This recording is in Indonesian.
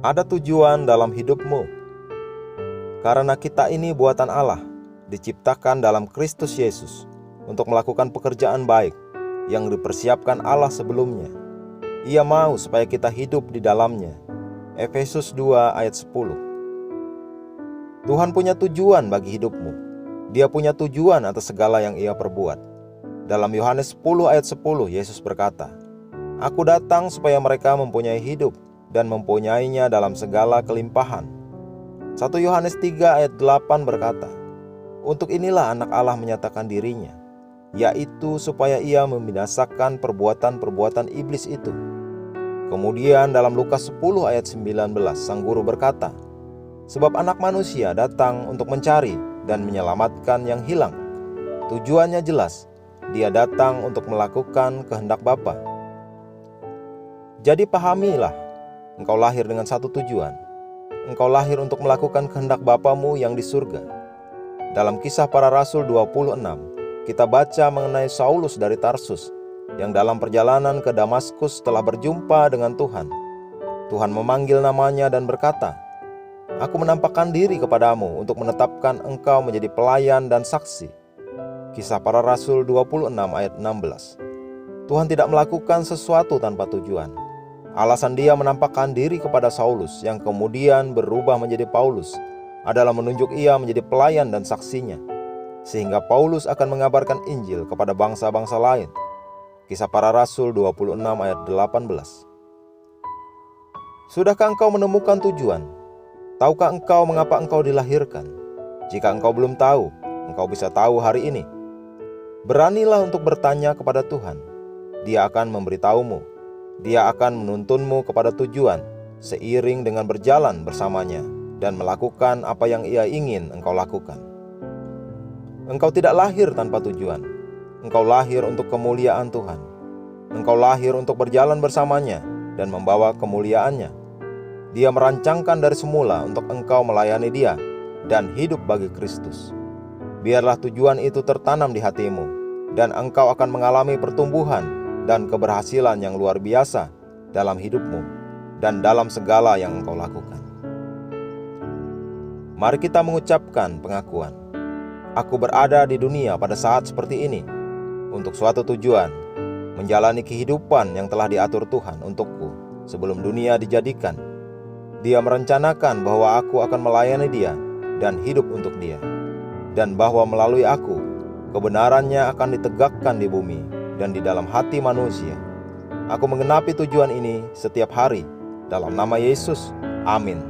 Ada tujuan dalam hidupmu, karena kita ini buatan Allah, diciptakan dalam Kristus Yesus untuk melakukan pekerjaan baik yang dipersiapkan Allah sebelumnya. Ia mau supaya kita hidup di dalamnya. Efesus 2 ayat 10. Tuhan punya tujuan bagi hidupmu. Dia punya tujuan atas segala yang Ia perbuat. Dalam Yohanes 10 ayat 10, Yesus berkata, "Aku datang supaya mereka mempunyai hidup dan mempunyainya dalam segala kelimpahan." 1 Yohanes 3 ayat 8 berkata, "Untuk inilah anak Allah menyatakan dirinya, yaitu supaya ia membinasakan perbuatan-perbuatan iblis itu." Kemudian dalam Lukas 10 ayat 19, sang guru berkata, "Sebab anak manusia datang untuk mencari dan menyelamatkan yang hilang." Tujuannya jelas, dia datang untuk melakukan kehendak Bapa. Jadi pahamilah, engkau lahir dengan satu tujuan. Engkau lahir untuk melakukan kehendak Bapamu yang di surga. Dalam Kisah Para Rasul 26, kita baca mengenai Saulus dari Tarsus yang dalam perjalanan ke Damaskus telah berjumpa dengan Tuhan. Tuhan memanggil namanya dan berkata, "Aku menampakkan diri kepadamu untuk menetapkan engkau menjadi pelayan dan saksi." Kisah Para Rasul 26 ayat 16. Tuhan tidak melakukan sesuatu tanpa tujuan. Alasan dia menampakkan diri kepada Saulus yang kemudian berubah menjadi Paulus adalah menunjuk ia menjadi pelayan dan saksinya, sehingga Paulus akan mengabarkan Injil kepada bangsa-bangsa lain. Kisah Para Rasul 26 ayat 18. Sudahkah engkau menemukan tujuan? Tahukah engkau mengapa engkau dilahirkan? Jika engkau belum tahu, engkau bisa tahu hari ini. Beranilah untuk bertanya kepada Tuhan. Dia akan memberitahumu. Dia akan menuntunmu kepada tujuan, seiring dengan berjalan bersamanya dan melakukan apa yang Ia ingin engkau lakukan. Engkau tidak lahir tanpa tujuan. Engkau lahir untuk kemuliaan Tuhan. Engkau lahir untuk berjalan bersamanya dan membawa kemuliaannya. Dia merancangkan dari semula untuk engkau melayani Dia dan hidup bagi Kristus. Biarlah tujuan itu tertanam di hatimu, dan engkau akan mengalami pertumbuhan dan keberhasilan yang luar biasa dalam hidupmu dan dalam segala yang engkau lakukan. Mari kita mengucapkan pengakuan. Aku berada di dunia pada saat seperti ini untuk suatu tujuan, menjalani kehidupan yang telah diatur Tuhan untukku sebelum dunia dijadikan. Dia merencanakan bahwa aku akan melayani Dia dan hidup untuk Dia, dan bahwa melalui aku, kebenarannya akan ditegakkan di bumi dan di dalam hati manusia. Aku menggenapi tujuan ini setiap hari dalam nama Yesus. Amin.